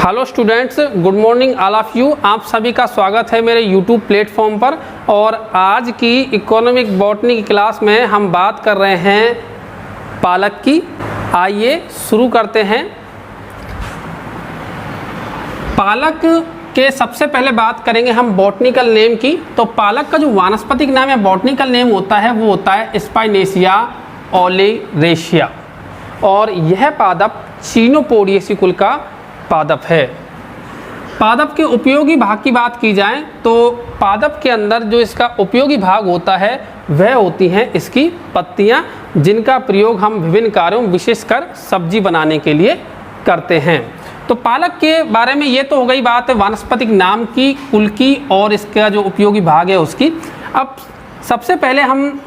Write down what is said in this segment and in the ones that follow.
Hello students, good morning all of you. आप सभी का स्वागत है मेरे यूट्यूब प्लेटफॉर्म पर। और आज की इकोनॉमिक बॉटनी की क्लास में हम बात कर रहे हैं पालक की। आइए शुरू करते हैं। पालक के सबसे पहले बात करेंगे हम बॉटनिकल नेम की। तो पालक का जो वानस्पतिक नाम या बॉटनिकल नेम होता है वो होता है स्पाइनेसिया ओलियरेशिया, और यह पादप चिनोपोडिएसी कुल का पादप है। पादप के उपयोगी भाग की बात की जाए तो पादप के अंदर जो इसका उपयोगी भाग होता है वह होती हैं इसकी पत्तियां, जिनका प्रयोग हम विभिन्न कार्यों विशेषकर सब्जी बनाने के लिए करते हैं। तो पालक के बारे में ये तो हो गई बात वानस्पतिक नाम की, कुल की और इसका जो उपयोगी भाग है उसकी। अब सबसे पहले हम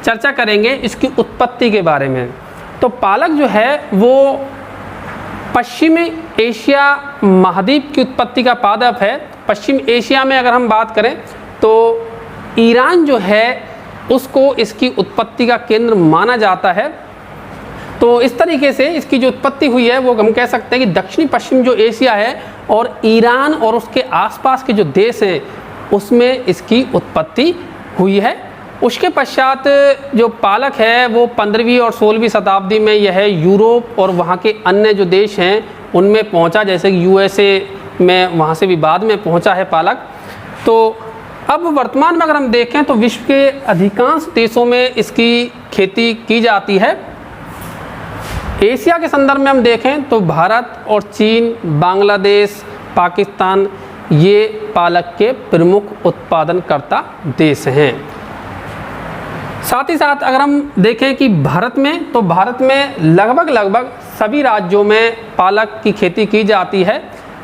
चर्चा करेंगे इसकी उत्पत्ति के बारे में। तो पालक जो है वो पश्चिमी एशिया महाद्वीप की उत्पत्ति का पादप है। पश्चिम एशिया में अगर हम बात करें तो ईरान जो है उसको इसकी उत्पत्ति का केंद्र माना जाता है। तो इस तरीके से इसकी जो उत्पत्ति हुई है वो हम कह सकते हैं कि दक्षिणी पश्चिम जो एशिया है और ईरान और उसके आसपास के जो देश हैं उसमें इसकी उत्पत्ति हुई है। उसके पश्चात जो पालक है वो 15वीं और 16वीं शताब्दी में यह यूरोप और वहाँ के अन्य जो देश हैं उनमें पहुँचा, जैसे कि यूएसए में वहाँ से भी बाद में पहुँचा है पालक। तो अब वर्तमान में अगर हम देखें तो विश्व के अधिकांश देशों में इसकी खेती की जाती है। एशिया के संदर्भ में हम देखें तो भारत और चीन, बांग्लादेश, पाकिस्तान ये पालक के प्रमुख उत्पादनकर्ता देश हैं। साथ ही साथ अगर हम देखें कि भारत में, तो भारत में लगभग सभी राज्यों में पालक की खेती की जाती है,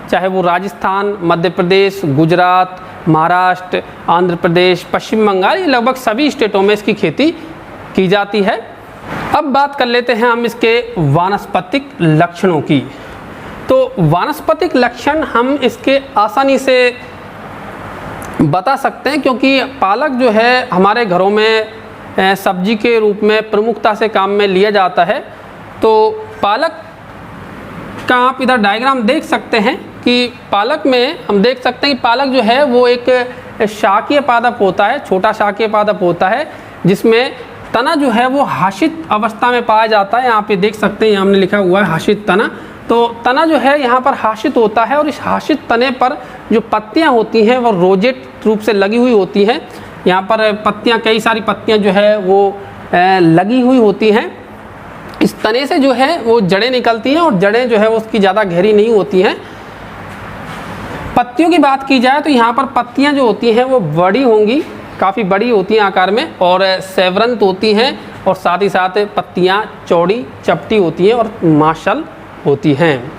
चाहे वो राजस्थान, मध्य प्रदेश, गुजरात, महाराष्ट्र, आंध्र प्रदेश, पश्चिम बंगाल, ये लगभग सभी स्टेटों में इसकी खेती की जाती है। अब बात कर लेते हैं हम इसके वानस्पतिक लक्षणों की। तो वानस्पतिक लक्षण हम इसके आसानी से बता सकते हैं, क्योंकि पालक जो है हमारे घरों में सब्जी के रूप में प्रमुखता से काम में लिया जाता है। तो पालक का आप इधर डायग्राम देख सकते हैं कि पालक में हम देख सकते हैं कि पालक जो है वो एक शाकीय पादप होता है, छोटा शाकीय पादप होता है, जिसमें तना जो है वो हाशित अवस्था में पाया जाता है। यहाँ पे देख सकते हैं, यहाँ हमने लिखा हुआ है हाशित तना। तो तना जो है यहाँ पर हाशित होता है और इस हाशित तने पर जो पत्तियाँ होती हैं वो रोजेट रूप से लगी हुई होती हैं। यहाँ पर पत्तियाँ, कई सारी पत्तियाँ जो है वो लगी हुई होती हैं। इस तने से जो है वो जड़ें निकलती हैं और जड़ें जो है उसकी ज़्यादा गहरी नहीं होती हैं। पत्तियों की बात की जाए तो यहाँ पर पत्तियाँ जो होती हैं वो बड़ी होंगी, काफ़ी बड़ी होती हैं आकार में और सेवरंत होती हैं, और साथ ही साथ पत्तियाँ चौड़ी चपटी होती हैं और माशल होती हैं।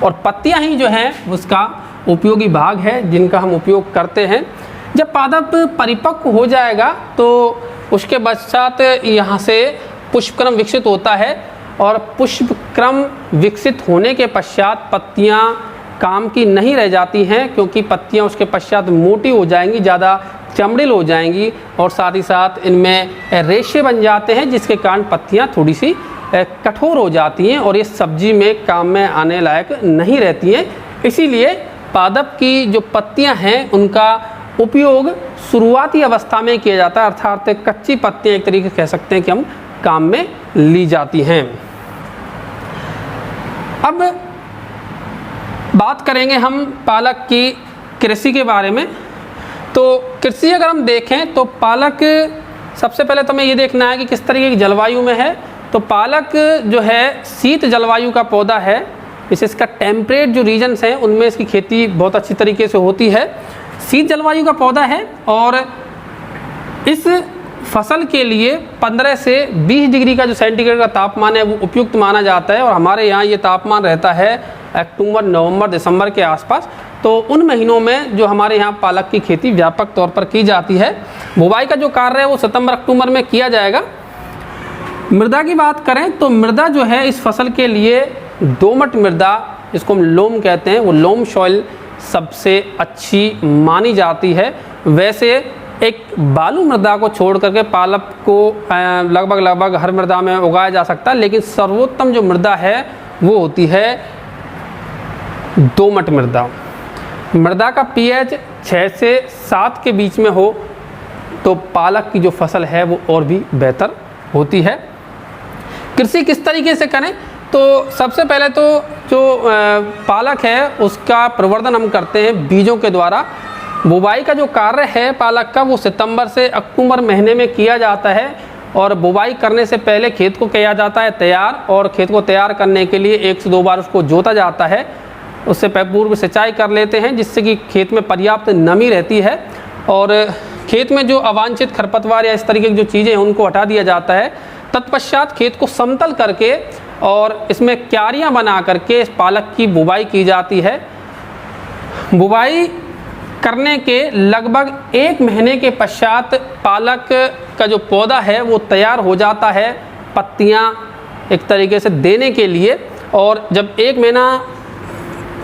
और पत्तियाँ ही जो हैं उसका उपयोगी भाग है जिनका हम उपयोग करते हैं। जब पादप परिपक्व हो जाएगा तो उसके पश्चात यहाँ से पुष्पक्रम विकसित होता है, और पुष्पक्रम विकसित होने के पश्चात पत्तियाँ काम की नहीं रह जाती हैं, क्योंकि पत्तियाँ उसके पश्चात मोटी हो जाएंगी, ज़्यादा चमड़ील हो जाएंगी, और साथ ही साथ इनमें रेशे बन जाते हैं, जिसके कारण पत्तियाँ थोड़ी सी कठोर हो जाती हैं और ये सब्जी में काम में आने लायक नहीं रहती हैं। इसीलिए पादप की जो पत्तियाँ हैं उनका उपयोग शुरुआती अवस्था में किया जाता है, अर्थात कच्ची पत्तियाँ एक तरीके से कह सकते हैं कि हम काम में ली जाती हैं। अब बात करेंगे हम पालक की कृषि के बारे में। तो कृषि अगर हम देखें तो पालक, सबसे पहले तो हमें ये देखना है कि किस तरीके की जलवायु में है। तो पालक जो है शीत जलवायु का पौधा है, इसका टेम्परेट जो रीजन्स हैं उनमें इसकी खेती बहुत अच्छी तरीके से होती है। शीत जलवायु का पौधा है और इस फसल के लिए 15 से 20 डिग्री का जो सेंटीग्रेड का तापमान है वो उपयुक्त माना जाता है, और हमारे यहाँ ये तापमान रहता है अक्टूबर, नवंबर, दिसंबर के आसपास। तो उन महीनों में जो हमारे यहाँ पालक की खेती व्यापक तौर पर की जाती है। बुवाई का जो कार्य है वो सितंबर अक्टूबर में किया जाएगा। मृदा की बात करें तो मृदा जो है इस फसल के लिए दोमट मृदा, जिसको हम लोम कहते हैं, वो लोम सॉइल सबसे अच्छी मानी जाती है। वैसे एक बालू मृदा को छोड़ करके पालक को लगभग हर मृदा में उगाया जा सकता है, लेकिन सर्वोत्तम जो मृदा है वो होती है दोमट मृदा, मृदा का pH 6 से 7 के बीच में हो तो पालक की जो फसल है वो और भी बेहतर होती है। कृषि किस तरीके से करें, तो सबसे पहले तो जो पालक है उसका प्रवर्धन हम करते हैं बीजों के द्वारा। बुवाई का जो कार्य है पालक का वो सितंबर से अक्टूबर महीने में किया जाता है और बुवाई करने से पहले खेत को किया जाता है तैयार, और खेत को तैयार करने के लिए 1 से 2 बार उसको जोता जाता है। उससे पूर्व सिंचाई कर लेते हैं जिससे कि खेत में पर्याप्त नमी रहती है और खेत में जो अवांछित खरपतवार या इस तरीके की जो चीज़ें हैं उनको हटा दिया जाता है। तत्पश्चात खेत को समतल करके और इसमें क्यारियां बना करके इस पालक की बुवाई की जाती है। बुवाई करने के लगभग 1 महीने के पश्चात पालक का जो पौधा है वो तैयार हो जाता है पत्तियां एक तरीके से देने के लिए, और जब 1 महीना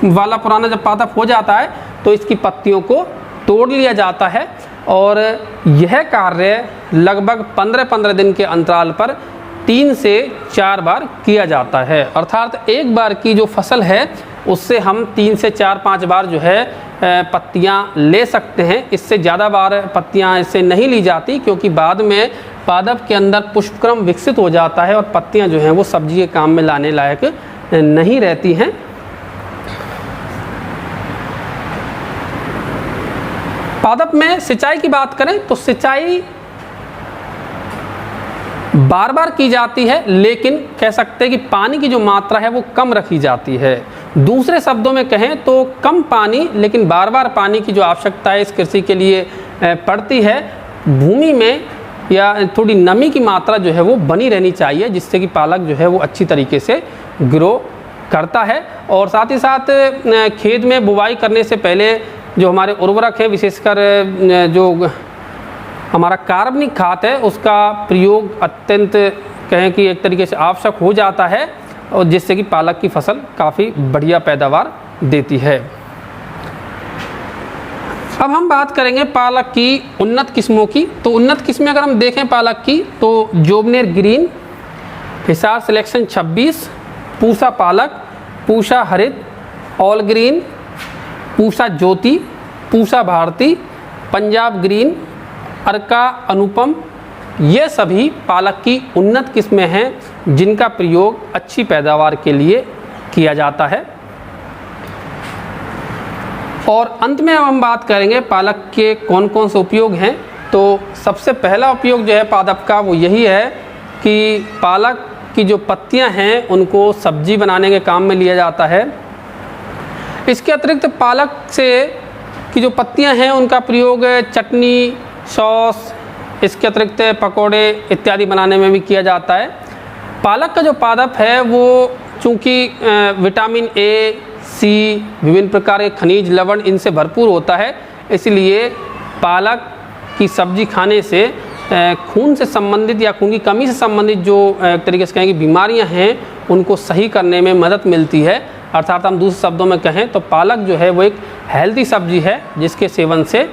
वाला पुराना जब पादप हो जाता है तो इसकी पत्तियों को तोड़ लिया जाता है और यह कार्य लगभग 15-15 दिन के अंतराल पर 3 से 4 बार किया जाता है। अर्थात एक बार की जो फसल है उससे हम 3 से 4-5 बार जो है पत्तियां ले सकते हैं। इससे ज़्यादा बार पत्तियां इससे नहीं ली जाती क्योंकि बाद में पादप के अंदर पुष्पक्रम विकसित हो जाता है और पत्तियां जो हैं वो सब्जी के काम में लाने लायक नहीं रहती हैं। पादप में सिंचाई की बात करें तो सिंचाई बार बार की जाती है, लेकिन कह सकते हैं कि पानी की जो मात्रा है वो कम रखी जाती है। दूसरे शब्दों में कहें तो कम पानी लेकिन बार बार पानी की जो आवश्यकता है इस कृषि के लिए पड़ती है। भूमि में या थोड़ी नमी की मात्रा जो है वो बनी रहनी चाहिए जिससे कि पालक जो है वो अच्छी तरीके से ग्रो करता है। और साथ ही साथ खेत में बुवाई करने से पहले जो हमारे उर्वरक है, विशेषकर जो हमारा कार्बनिक खाद है उसका प्रयोग अत्यंत कहें कि एक तरीके से आवश्यक हो जाता है और जिससे कि पालक की फसल काफ़ी बढ़िया पैदावार देती है। अब हम बात करेंगे पालक की उन्नत किस्मों की। तो उन्नत किस्में अगर हम देखें पालक की तो जोबनेर ग्रीन, हिसार सिलेक्शन 26, पूसा पालक, पूसा हरित, ऑल ग्रीन, पूसा ज्योति, पूसा भारती, पंजाब ग्रीन, अर्का अनुपम, ये सभी पालक की उन्नत किस्में हैं जिनका प्रयोग अच्छी पैदावार के लिए किया जाता है। और अंत में हम बात करेंगे पालक के कौन कौन से उपयोग हैं। तो सबसे पहला उपयोग जो है पादप का वो यही है कि पालक की जो पत्तियां हैं उनको सब्जी बनाने के काम में लिया जाता है। इसके अतिरिक्त पालक से की जो पत्तियां हैं उनका प्रयोग चटनी, सॉस, इसके अतिरिक्त पकोड़े इत्यादि बनाने में भी किया जाता है। पालक का जो पादप है वो चूँकि विटामिन ए, सी, विभिन्न प्रकार के खनिज लवण इनसे भरपूर होता है, इसलिए पालक की सब्जी खाने से खून से संबंधित या खून की कमी से संबंधित जो एक तरीके से कहें कि बीमारियां हैं उनको सही करने में मदद मिलती है। अर्थात हम दूसरे शब्दों में कहें तो पालक जो है वो एक हेल्दी सब्जी है जिसके सेवन से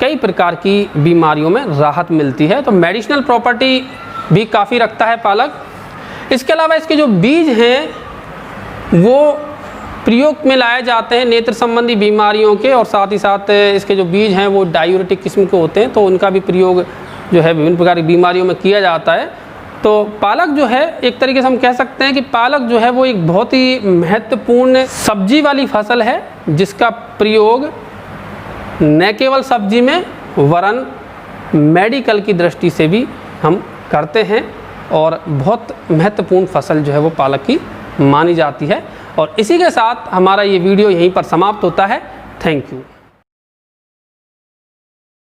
कई प्रकार की बीमारियों में राहत मिलती है। तो मेडिसिनल प्रॉपर्टी भी काफ़ी रखता है पालक। इसके अलावा इसके जो बीज हैं वो प्रयोग में लाए जाते हैं नेत्र संबंधी बीमारियों के, और साथ ही साथ इसके जो बीज हैं वो डायूरेटिक किस्म के होते हैं तो उनका भी प्रयोग जो है विभिन्न प्रकार की बीमारियों में किया जाता है। तो पालक जो है एक तरीके से हम कह सकते हैं कि पालक जो है वो एक बहुत ही महत्वपूर्ण सब्जी वाली फसल है जिसका प्रयोग न केवल सब्जी में वरन मेडिकल की दृष्टि से भी हम करते हैं, और बहुत महत्वपूर्ण फसल जो है वो पालक की मानी जाती है। और इसी के साथ हमारा ये वीडियो यहीं पर समाप्त होता है। Thank you.